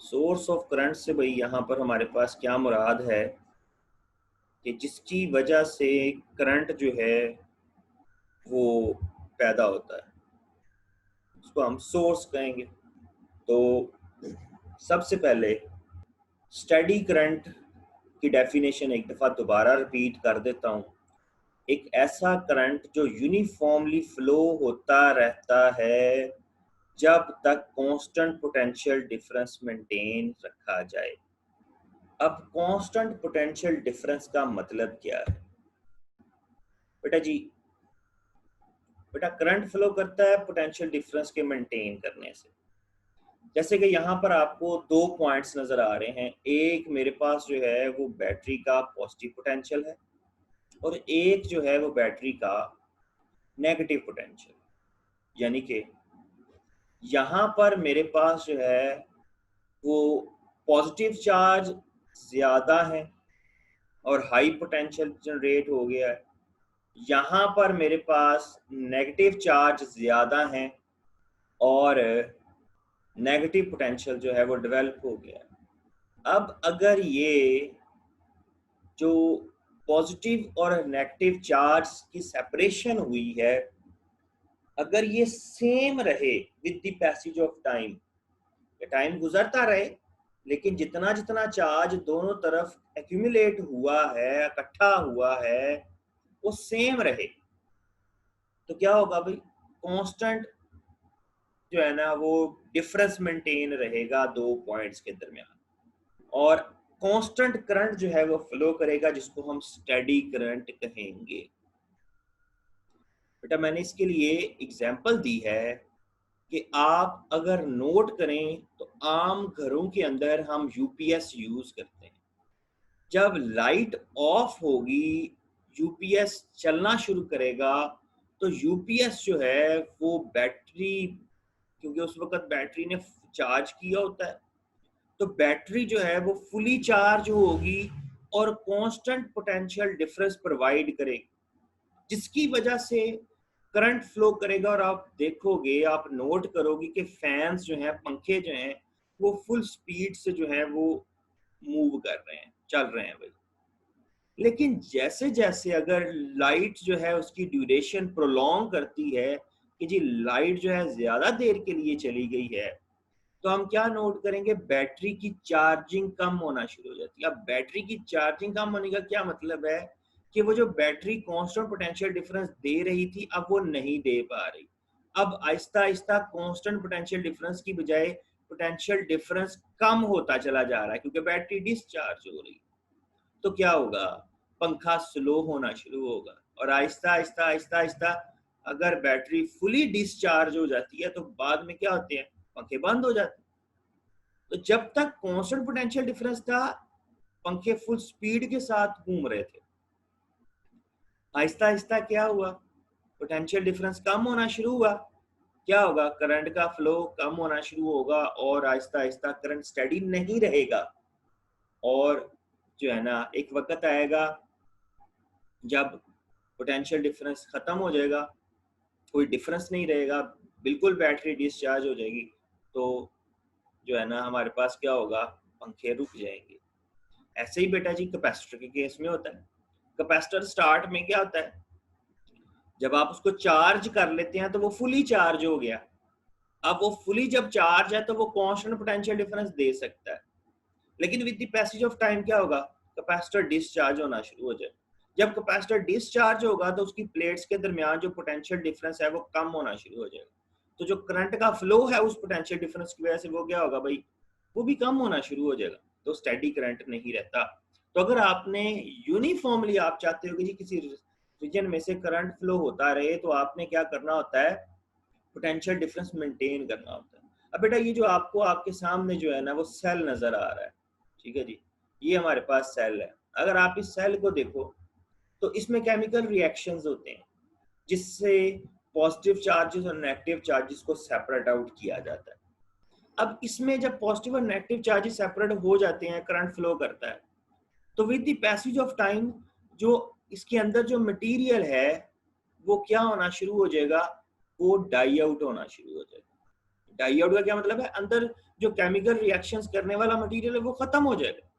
Source of current से भाई यहाँ पर हमारे पास क्या मुराद है कि जिसकी वजह से करंट जो है वो पैदा होता है, उसको हम सोर्स कहेंगे। तो सबसे पहले स्टेडी करंट की डेफिनेशन एक दफ़ा दोबारा रिपीट कर देता हूँ। एक ऐसा करंट जो यूनिफॉर्मली फ्लो होता रहता है जब तक कांस्टेंट पोटेंशियल डिफरेंस मेंटेन रखा जाए। अब कांस्टेंट पोटेंशियल डिफरेंस का मतलब क्या है बेटा जी? बेटा करंट फ्लो करता है पोटेंशियल डिफरेंस के मेंटेन करने से। जैसे कि यहाँ पर आपको दो पॉइंट्स नजर आ रहे हैं, एक मेरे पास जो है वो बैटरी का पॉजिटिव पोटेंशियल है और एक जो है वो बैटरी का नेगेटिव पोटेंशियल। यानी कि यहाँ पर मेरे पास जो है वो पॉजिटिव चार्ज ज़्यादा है और हाई पोटेंशियल जनरेट हो गया है। यहाँ पर मेरे पास नेगेटिव चार्ज ज़्यादा हैं और नेगेटिव पोटेंशियल जो है वो डेवलप हो गया है। अब अगर ये जो पॉजिटिव और नेगेटिव चार्ज की सेपरेशन हुई है, अगर ये सेम रहे with the passage of time, time गुजरता रहे लेकिन जितना जितना चार्ज दोनों तरफ एक्यूमुलेट हुआ है, इकट्ठा हुआ है, वो सेम रहे, तो क्या होगा भाई? कांस्टेंट जो है ना वो डिफरेंस मेंटेन रहेगा दो पॉइंट्स के दरमियान और कांस्टेंट करंट जो है वो फ्लो करेगा, जिसको हम स्टेडी करंट कहेंगे। बेटा मैंने इसके लिए एग्जांपल दी है कि आप अगर नोट करें तो आम घरों के अंदर हम यूपीएस यूज करते हैं। जब लाइट ऑफ होगी, यूपीएस चलना शुरू करेगा, तो यूपीएस जो है वो बैटरी, क्योंकि उस वक्त बैटरी ने चार्ज किया होता है, तो बैटरी जो है वो फुली चार्ज होगी और कांस्टेंट पोटेंशियल डिफरेंस प्रोवाइड करेगी, जिसकी वजह से करंट फ्लो करेगा। और आप देखोगे, आप नोट करोगे कि फैंस जो हैं, पंखे जो हैं, वो फुल स्पीड से जो है वो मूव कर रहे हैं, चल रहे हैं भाई। लेकिन जैसे जैसे अगर लाइट जो है उसकी ड्यूरेशन प्रोलॉन्ग करती है कि जी लाइट जो है ज्यादा देर के लिए चली गई है, तो हम क्या नोट करेंगे? बैटरी की चार्जिंग कम होना शुरू हो जाती है। अब बैटरी की चार्जिंग कम होने का क्या मतलब है कि वो जो बैटरी कांस्टेंट पोटेंशियल डिफरेंस दे रही थी, अब वो नहीं दे पा रही। अब Aahista Aahista constant potential difference की बजाय पोटेंशियल डिफरेंस कम होता चला जा रहा है, क्योंकि बैटरी डिस्चार्ज हो रही। तो क्या होगा? पंखा स्लो होना शुरू होगा और आहिस्ता आहिस्ता आहिस्ता आहिस्ता अगर बैटरी फुली डिस्चार्ज हो जाती है तो बाद में क्या होते हैं? पंखे बंद हो जाते हैं। तो जब तक कांस्टेंट पोटेंशियल डिफरेंस था, पंखे फुल स्पीड के साथ घूम रहे थे। आहिस्ता आहिस्ता क्या हुआ? पोटेंशियल डिफरेंस कम होना शुरू हुआ। क्या होगा? करंट का फ्लो कम होना शुरू होगा और आहिस्ता आहिस्ता करंट स्टेडी नहीं रहेगा और जो है ना एक वक्त आएगा जब पोटेंशियल डिफरेंस खत्म हो जाएगा, कोई डिफरेंस नहीं रहेगा, बिल्कुल बैटरी डिस्चार्ज हो जाएगी, तो जो है ना हमारे पास क्या होगा? पंखे रुक जाएंगे। ऐसे ही बेटा जी कैपेसिटर के केस में होता है। कैपेसिटर स्टार्ट में क्या होता है? जब आप उसको चार्ज कर लेते हैं तो वो फुली चार्ज हो गया। अब वो फुली जब चार्ज है तो वो कांस्टेंट पोटेंशियल डिफरेंस दे सकता है, लेकिन with the passage of time क्या होगा? कैपेसिटर डिस्चार्ज होना शुरू हो जाए। जब कैपेसिटर डिस्चार्ज होगा तो उसकी प्लेट्स के दरमियान जो पोटेंशियल डिफरेंस है वो कम होना शुरू हो जाएगा। तो जो करंट का फ्लो है उस पोटेंशियल डिफरेंस की वजह से वो क्या होगा भाई? वो भी कम होना शुरू हो जाएगा, तो स्टेडी करंट नहीं रहता। तो अगर आपने यूनिफॉर्मली आप चाहते हो कि जी किसी रीजन में से करंट फ्लो होता रहे, तो आपने क्या करना होता है? पोटेंशियल डिफरेंस मेंटेन करना होता है। अब बेटा ये जो आपको आपके सामने जो है ना वो सेल नजर आ रहा है, ठीक है जी, ये हमारे पास सेल है। अगर आप इस सेल को देखो तो इसमें केमिकल रिएक्शंस होते हैं जिससे पॉजिटिव चार्जेस और नेगेटिव चार्जेस को सेपरेट आउट किया जाता है। अब इसमें जब पॉजिटिव और नेगेटिव चार्जेस सेपरेट हो जाते हैं, करंट फ्लो करता है, तो with the passage of time जो इसके अंदर जो मटेरियल है वो क्या होना शुरू हो जाएगा? वो डाई आउट होना शुरू हो जाएगा। डाई आउट का क्या मतलब है, अंदर जो केमिकल रिएक्शंस करने वाला मटेरियल है वो खत्म हो जाएगा,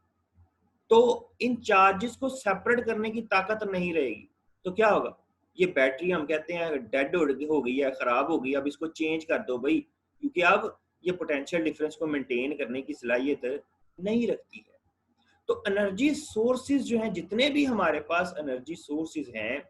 तो इन चार्जेस को सेपरेट करने की ताकत नहीं रहेगी। तो क्या होगा, ये बैटरी हम कहते हैं डेड हो गई है, खराब हो गई, अब इसको चेंज कर दो भाई, क्योंकि अब ये पोटेंशियल डिफरेंस को मेंटेन करने की सलाहियत नहीं रखती है। तो एनर्जी सोर्सेज जो हैं, जितने भी हमारे पास एनर्जी सोर्सेज हैं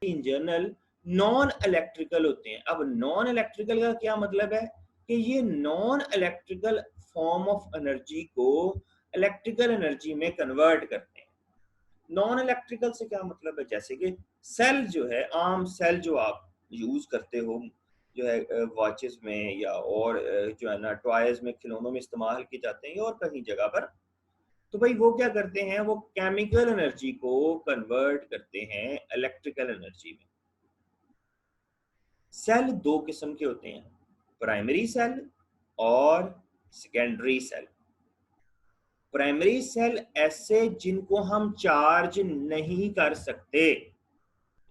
इन जनरल नॉन इलेक्ट्रिकल होते हैं। अब नॉन इलेक्ट्रिकल का क्या मतलब है कि ये non electrical form of energy को इलेक्ट्रिकल एनर्जी में कन्वर्ट करते हैं। नॉन इलेक्ट्रिकल से क्या मतलब है, जैसे कि सेल जो है, आम सेल जो आप यूज करते हो जो है वॉचेस में या और जो है ना टॉयज में, खिलौनों में इस्तेमाल किए जाते हैं और कहीं जगह पर, तो भाई वो क्या करते हैं, वो केमिकल एनर्जी को कन्वर्ट करते हैं इलेक्ट्रिकल एनर्जी में। सेल दो किस्म के होते हैं, प्राइमरी सेल और सेकेंडरी सेल। प्राइमरी सेल ऐसे जिनको हम चार्ज नहीं कर सकते,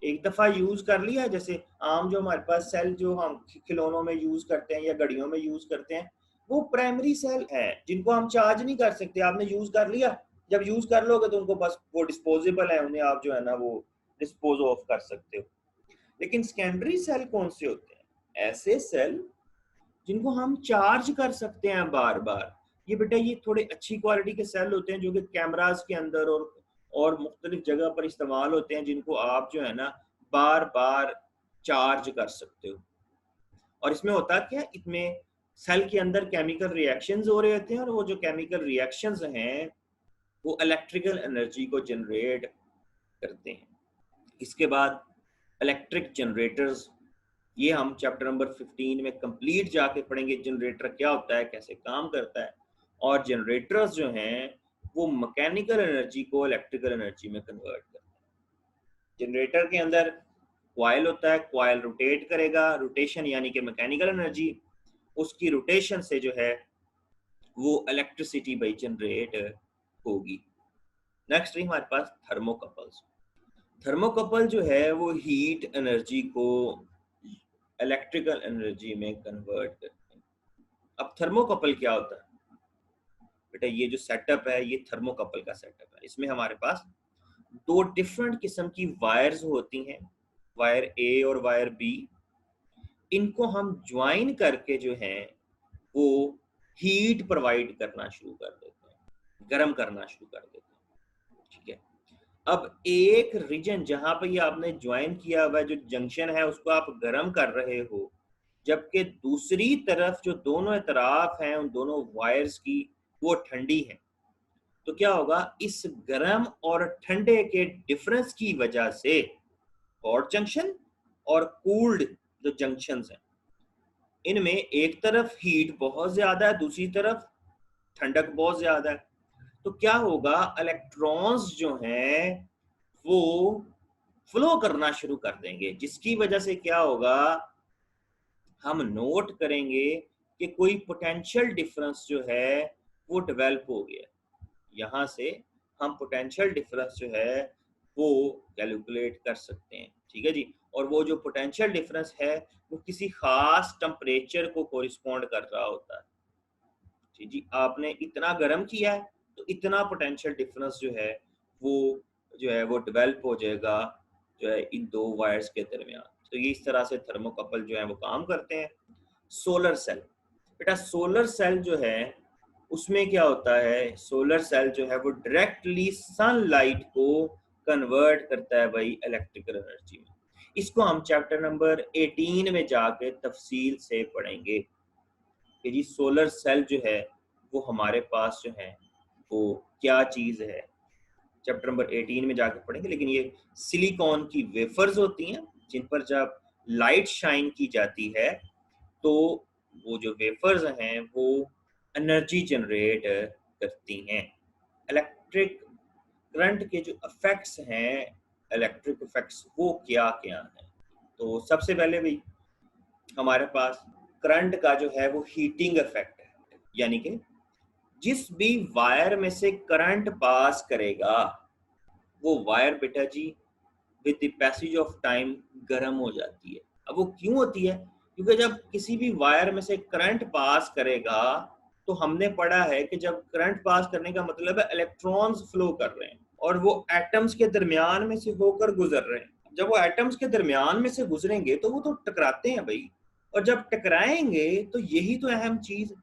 एक दफा यूज कर लिया, जैसे आम जो हमारे पास सेल जो हम खिलौनों में यूज करते हैं या घड़ियों में यूज करते हैं, वो प्राइमरी सेल है जिनको हम चार्ज नहीं कर सकते। आपने यूज कर लिया, जब यूज कर लोगे तो उनको बस वो डिस्पोजेबल है, उन्हें आप जो है ना वो डिस्पोज ऑफ कर सकते हो। लेकिन सेकेंडरी सेल कौन से होते हैं, ऐसे सेल जिनको हम चार्ज कर सकते हैं बार बार। ये बेटा ये थोड़े अच्छी क्वालिटी के सेल होते हैं जो कि कैमरास के अंदर और मुख्तलिफ जगह पर इस्तेमाल होते हैं, जिनको आप जो है ना बार बार चार्ज कर सकते हो। और इसमें होता क्या है, इसमें सेल के अंदर केमिकल रिएक्शंस हो रहे होते हैं, और वो जो केमिकल रिएक्शंस हैं वो इलेक्ट्रिकल एनर्जी को जनरेट करते हैं। इसके बाद इलेक्ट्रिक जनरेटर्स, ये हम चैप्टर नंबर 15 में कंप्लीट जाके पढ़ेंगे, जनरेटर क्या होता है, कैसे काम करता है। और जनरेटर्स जो हैं वो मैकेनिकल एनर्जी को इलेक्ट्रिकल एनर्जी में कन्वर्ट करते हैं। जनरेटर के अंदर कॉइल होता है, कॉइल रोटेट करेगा, रोटेशन यानी कि मैकेनिकल एनर्जी, उसकी रोटेशन से जो है वो इलेक्ट्रिसिटी भाई जनरेट होगी। नेक्स्ट है हमारे पास थर्मोकपल्स। थर्मोकपल जो है वो हीट एनर्जी को इलेक्ट्रिकल एनर्जी में कन्वर्ट करते हैं। अब थर्मोकपल क्या होता है बेटा, ये जो सेटअप है ये थर्मोकपल का सेटअप है। इसमें हमारे पास दो डिफरेंट किस्म की वायर्स होती हैं, वायर ए और वायर बी। इनको हम ज्वाइन करके जो है वो हीट प्रोवाइड करना शुरू कर देते हैं, गर्म करना शुरू कर देते हैं। ठीक है, अब एक रीजन जहां पर ये आपने ज्वाइन किया हुआ जो जंक्शन है उसको आप गर्म कर रहे हो, जबकि दूसरी तरफ जो दोनों तरफ हैं उन दोनों वायर्स की वो ठंडी है। तो क्या होगा, इस गर्म और ठंडे के डिफरेंस की वजह से हॉट जंक्शन और कूल्ड जो जंक्शंस हैं, इनमें एक तरफ हीट बहुत ज्यादा है, दूसरी तरफ ठंडक बहुत ज्यादा है। तो क्या होगा, इलेक्ट्रॉन्स जो हैं वो फ्लो करना शुरू कर देंगे, जिसकी वजह से क्या होगा, हम नोट करेंगे कि कोई पोटेंशियल डिफरेंस जो है वो डेवलप हो गया। यहाँ से हम पोटेंशियल डिफरेंस जो है वो कैलकुलेट कर सकते हैं। ठीक है जी, और वो जो पोटेंशियल डिफरेंस है वो किसी खास टेम्परेचर को कोरिस्पॉन्ड कर रहा होता है। जी जी, आपने इतना गर्म किया है तो इतना पोटेंशियल डिफरेंस जो है वो डेवलप हो जाएगा जो है इन दो वायर्स के दरमियान। तो ये इस तरह से थर्मोकपल जो है वो काम करते हैं। सोलर सेल, बेटा सोलर सेल जो है उसमें क्या होता है, सोलर सेल जो है वो डायरेक्टली सनलाइट को कन्वर्ट करता है भाई इलेक्ट्रिकल एनर्जी में। इसको हम चैप्टर नंबर 18 में जाके तफसील से पढ़ेंगे कि जी सोलर सेल जो है वो हमारे पास जो है वो क्या चीज़ है, चैप्टर नंबर 18 में जाके पढ़ेंगे। लेकिन ये सिलिकॉन की वेफर्स होती हैं जिन पर जब लाइट शाइन की जाती है तो वो जो वेफर्स हैं वो एनर्जी जनरेट करती हैं। इलेक्ट्रिक करंट के जो इफेक्ट्स हैं, इलेक्ट्रिक इफेक्ट्स वो क्या क्या हैं, तो सबसे पहले भी हमारे पास करंट का जो है वो हीटिंग इफेक्ट है, यानी कि जिस भी वायर में से करंट पास करेगा वो वायर बेटा जी with the passage of time गर्म हो जाती है। अब वो क्यों होती है, क्योंकि जब किसी भी वायर में से करंट पास करेगा तो हमने पढ़ा है कि जब करंट पास करने का मतलब है इलेक्ट्रॉन्स फ्लो कर रहे हैं और वो एटम्स के दरमियान में से होकर गुजर रहे हैं। जब वो एटम्स के दरमियान में से गुजरेंगे तो वो तो टकराते हैं भाई, और जब टकराएंगे तो यही तो अहम चीज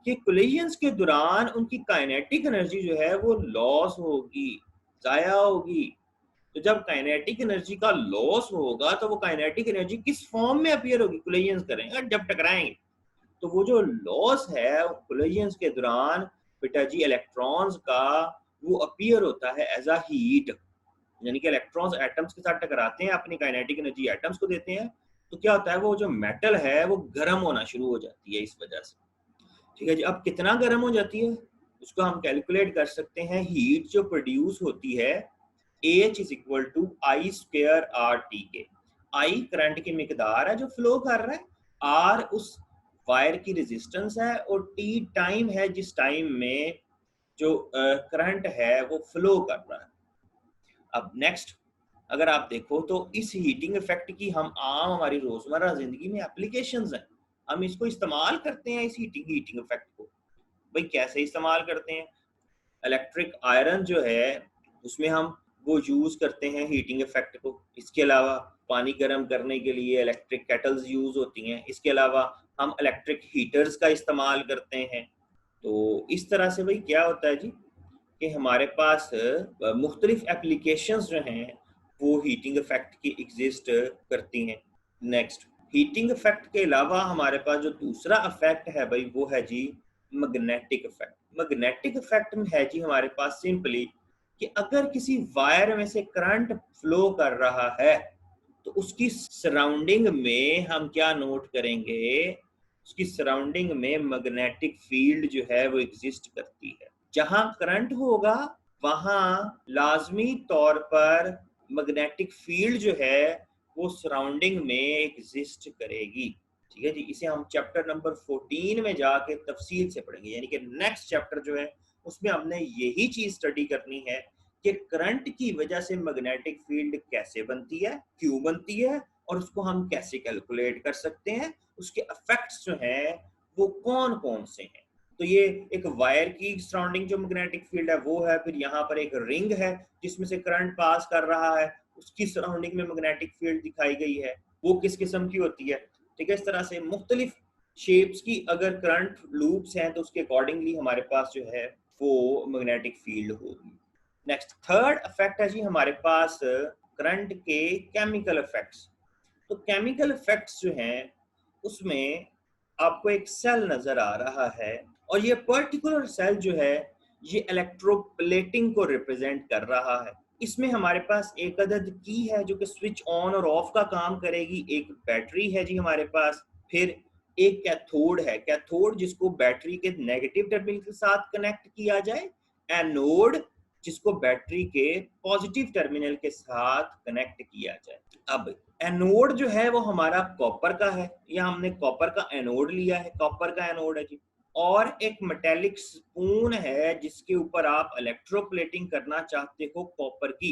कि कोलिजन्स के दौरान उनकी काइनेटिक एनर्जी जो है वो लॉस होगी, जाया होगी। तो जब काइनेटिक एनर्जी का लॉस होगा तो वो काइनेटिक एनर्जी किस फॉर्म में अपीयर होगी, कोलिजन्स करेंगे जब टकराएंगे। तो वो जो लॉस है कोलिजन्स के दौरान बेटा जी इलेक्ट्रॉन्स का, वो अपीयर होता है एज अ हीट। यानी कि इलेक्ट्रॉन्स एटम्स के साथ टकराते हैं, अपनी काइनेटिक एनर्जी एटम्स को देते हैं, तो क्या होता है वो जो मेटल है वो गर्म होना शुरू हो जाती है इस वजह से। ठीक है जी, अब कितना गर्म हो जाती है उसको हम कैलकुलेट कर सकते हैं। हीट जो प्रोड्यूस होती है H is equal to I square R T के। आई करंट की मिकदार है जो फ्लो कर रहा है, आर उस वायर की रेजिस्टेंस है, और टी टाइम है जिस टाइम में जो करंट है वो फ्लो कर रहा है। अब नेक्स्ट अगर आप देखो तो इस हीटिंग इफेक्ट की हम आम हमारी रोजमर्रा जिंदगी में एप्लीकेशंस हैं, हम इसको इस्तेमाल करते हैं इस हीटिंग इफेक्ट को। भाई कैसे इस्तेमाल करते हैं? इलेक्ट्रिक आयरन जो है उसमें हम वो यूज करते हैं हीटिंग इफेक्ट को। इसके अलावा पानी गर्म करने के लिए इलेक्ट्रिक केटल्स यूज होती हैं। इसके अलावा हम इलेक्ट्रिक हीटर्स का इस्तेमाल करते हैं। तो इस तरह से भाई क्या होता है जी कि हमारे पास मुख्तलिफ एप्लीकेशंस जो हैं वो हीटिंग इफेक्ट की एग्जिस्ट करती हैं। नेक्स्ट, हीटिंग इफेक्ट के अलावा हमारे पास जो दूसरा इफेक्ट है भाई वो है जी मैग्नेटिक इफेक्ट। मैग्नेटिक इफेक्ट में है जी हमारे पास सिंपली कि अगर किसी वायर में से करंट फ्लो कर रहा है तो उसकी सराउंडिंग में हम क्या नोट करेंगे, उसकी सराउंडिंग में मैग्नेटिक फील्ड जो है वो एग्जिस्ट करती है। जहां करंट होगा वहां लाजमी तौर पर मैग्नेटिक फील्ड जो है वो सराउंडिंग में एग्जिस्ट करेगी। ठीक है जी, इसे हम चैप्टर नंबर 14 में जाके तफसील से पढ़ेंगे। यानी कि नेक्स्ट चैप्टर जो है उसमें हमने यही चीज स्टडी करनी है कि करंट की वजह से मैग्नेटिक फील्ड कैसे बनती है, क्यों बनती है, और उसको हम कैसे कैलकुलेट कर सकते हैं, उसके इफेक्ट्स जो हैं वो कौन कौन से हैं। तो ये एक वायर की सराउंडिंग जो मैग्नेटिक फील्ड है वो है, फिर यहाँ पर एक रिंग है जिसमें से करंट पास कर रहा है, उसकी सराउंडिंग में मैग्नेटिक फील्ड दिखाई गई है, वो किस किस्म की होती है। ठीक है, इस तरह से मुख्तलिफ शेप्स की अगर करंट लूप्स हैं तो उसके अकॉर्डिंगली हमारे पास जो है वो मैग्नेटिक फील्ड होगी। नेक्स्ट थर्ड इफेक्ट है जी हमारे पास करंट के केमिकल इफेक्ट्स। तो केमिकल इफेक्ट्स जो हैं उसमें आपको एक सेल नजर आ रहा है, और ये पर्टिकुलर सेल जो है ये इलेक्ट्रोप्लेटिंग को रिप्रेजेंट कर रहा है। इसमें हमारे पास एक अदद की है जो कि स्विच ऑन और ऑफ का काम करेगी, एक बैटरी है जी हमारे पास, फिर एक कैथोड है, कैथोड जिसको बैटरी के नेगेटिव टर्मिनल के साथ कनेक्ट किया जाए, एनोड जिसको बैटरी के पॉजिटिव टर्मिनल के साथ कनेक्ट किया जाए। अब एनोड जो है वो हमारा कॉपर का है, या हमने कॉपर का एनोड लिया है, कॉपर का एनोड है जी। और एक मेटेलिक स्पून है जिसके ऊपर आप इलेक्ट्रोप्लेटिंग करना चाहते हो कॉपर की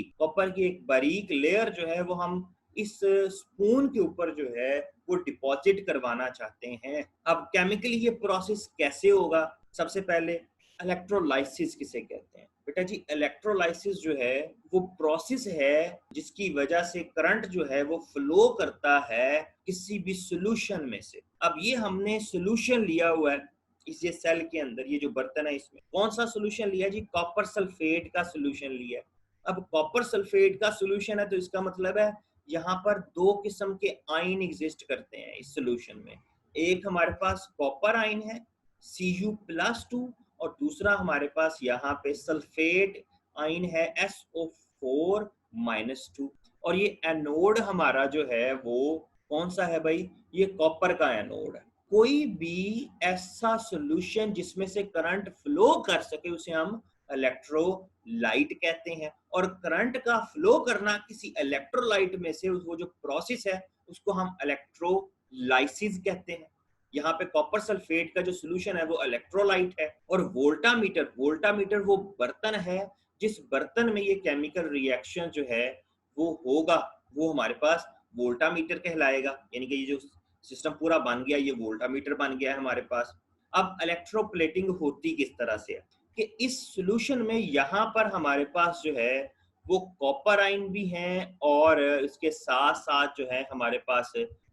एक बारीक लेयर जो है वो हम इस स्पून के ऊपर जो है वो डिपॉजिट करवाना चाहते हैं। अब केमिकली ये प्रोसेस कैसे होगा? सबसे पहले इलेक्ट्रोलाइसिस किसे कहते हैं बेटा जी? इलेक्ट्रोलाइसिस जो है वो प्रोसेस है जिसकी वजह से करंट जो है वो फ्लो करता है किसी भी सॉल्यूशन में से। अब ये हमने सॉल्यूशन लिया हुआ है इस ये सेल के अंदर, ये जो बर्तन है इसमें कौन सा सॉल्यूशन लिया जी? कॉपर सल्फेट का सॉल्यूशन लिया है। अब कॉपर सल्फेट का सॉल्यूशन है तो इसका मतलब है यहाँ पर दो किस्म के आयन एग्जिस्ट करते हैं इस सॉल्यूशन में। एक हमारे पास कॉपर आयन है Cu+2, और दूसरा हमारे पास यहाँ पे सल्फेट आयन है SO4-2। और ये एनोड हमारा जो है वो कौन सा है भाई? ये कॉपर का एनोड है। कोई भी ऐसा सॉल्यूशन जिसमें से करंट फ्लो कर सके उसे हम इलेक्ट्रोलाइट कहते हैं, और करंट का फ्लो करना किसी इलेक्ट्रोलाइट में से वो जो प्रोसेस है उसको हम इलेक्ट्रोलाइसिस कहते हैं। यहाँ पे कॉपर सल्फेट का जो सॉल्यूशन है वो इलेक्ट्रोलाइट है, और वोल्टामीटर वो बर्तन है जिस बर्तन में ये केमिकल रिएक्शन जो है वो होगा वो हमारे पास वोल्टामीटर कहलाएगा। यानी कि ये जो सिस्टम पूरा बन गया, ये वोल्टामीटर बन गया है हमारे पास। अब इलेक्ट्रोप्लेटिंग होती किस तरह से है कि इस सॉल्यूशन में यहाँ पर हमारे पास जो है वो कॉपर आयन भी हैं और इसके साथ साथ जो है हमारे पास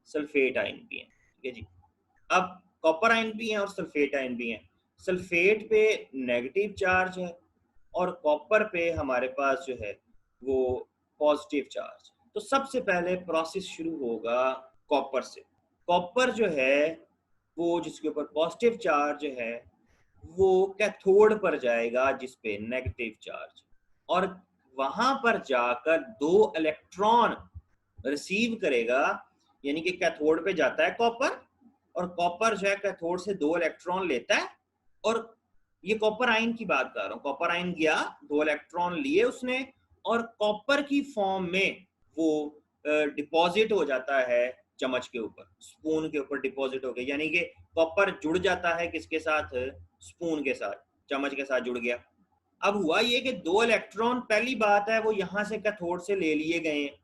सल्फेट आयन भी हैं। ठीक है जी। अब कॉपर आयन भी हैं और सल्फेट आयन भी हैं। सल्फेट पे नेगेटिव चार्ज है और कॉपर पे हमारे पास जो है वो पॉजिटिव चार्ज। तो सबसे पहले प्रोसेस शुरू होगा कॉपर से। कॉपर जो है वो जिसके ऊपर पॉजिटिव चार्ज है वो कैथोड पर जाएगा जिस पे नेगेटिव चार्ज, और वहां पर जाकर 2 इलेक्ट्रॉन रिसीव करेगा। यानी कि कैथोड पे जाता है कॉपर और कॉपर जो है कैथोड से 2 इलेक्ट्रॉन लेता है। और ये कॉपर आयन की बात कर रहा हूँ, कॉपर आयन गया 2 इलेक्ट्रॉन लिए उसने और कॉपर की फॉर्म में वो डिपॉजिट हो जाता है चम्मच के ऊपर, स्पून के ऊपर डिपॉजिट हो गया। यानी कि कॉपर जुड़ जाता है किसके साथ, स्पून के साथ, चम्मच के साथ जुड़ गया। अब हुआ ये कि 2 इलेक्ट्रॉन, पहली बात है वो यहां से कैथोड से ले लिए गए हैं।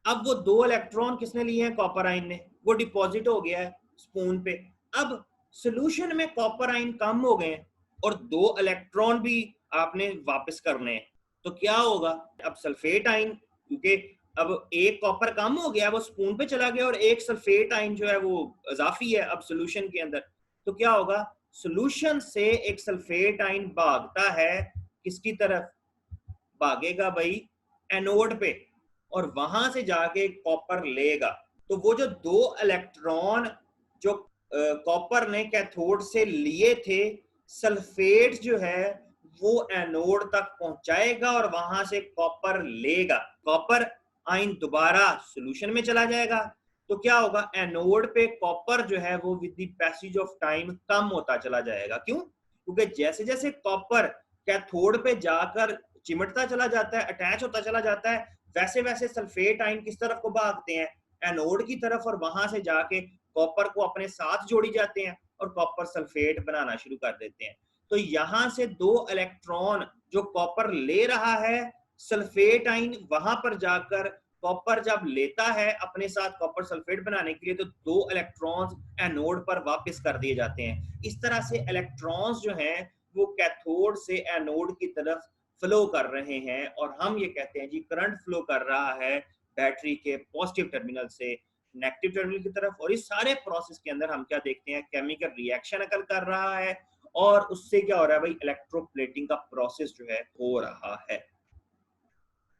अब वो 2 इलेक्ट्रॉन किसने लिए हैं, कॉपर आयन ने, वो डिपॉजिट हो गया है स्पून पे। अब सोल्यूशन में कॉपर आयन कम हो गए हैं और 2 इलेक्ट्रॉन भी आपने वापस करने हैं, तो क्या होगा, अब सल्फेट आयन, क्योंकि अब एक कॉपर कम हो गया वो स्पून पे चला गया और एक सल्फेट आयन जो है वो इजाफी है अब सोल्यूशन के अंदर। तो क्या होगा, सोल्यूशन से एक सल्फेट आयन भागता है किसकी तरफ, भागेगा भाई एनोड पे, और वहां से जाके कॉपर लेगा। तो वो जो 2 इलेक्ट्रॉन जो कॉपर ने कैथोड से लिए थे, सल्फेट जो है वो एनोड तक पहुंचाएगा और वहां से कॉपर लेगा। कॉपर आयन दोबारा सॉल्यूशन में चला जाएगा। तो क्या होगा, एनोड पे कॉपर जो है वो with the passage of time कम होता चला जाएगा। क्यों, क्योंकि जैसे जैसे कॉपर कैथोड पे जाकर चिमटता चला जाता है, अटैच होता चला जाता है, वैसे वैसे सल्फेट आयन किस तरफ को भागते हैं, एनोड की तरफ, और वहां से जाके कॉपर को अपने साथ जोड़ी जाते हैं और कॉपर सल्फेट बनाना शुरू कर देते हैं। तो यहां से 2 इलेक्ट्रॉन जो कॉपर ले रहा है, सल्फेट आयन वहां पर जाकर कॉपर जब लेता है अपने साथ कॉपर सल्फेट बनाने के लिए, तो 2 इलेक्ट्रॉन्स एनोड पर वापस कर दिए जाते हैं। इस तरह से इलेक्ट्रॉन्स जो हैं वो कैथोड से एनोड की तरफ फ्लो कर रहे हैं, और हम ये कहते हैं जी करंट फ्लो कर रहा है बैटरी के पॉजिटिव टर्मिनल से नेगेटिव टर्मिनल की तरफ। और इस सारे प्रोसेस के अंदर हम क्या देखते हैं, केमिकल रिएक्शन अकल कर रहा है और उससे क्या हो रहा है भाई, इलेक्ट्रोप्लेटिंग का प्रोसेस जो है हो रहा है।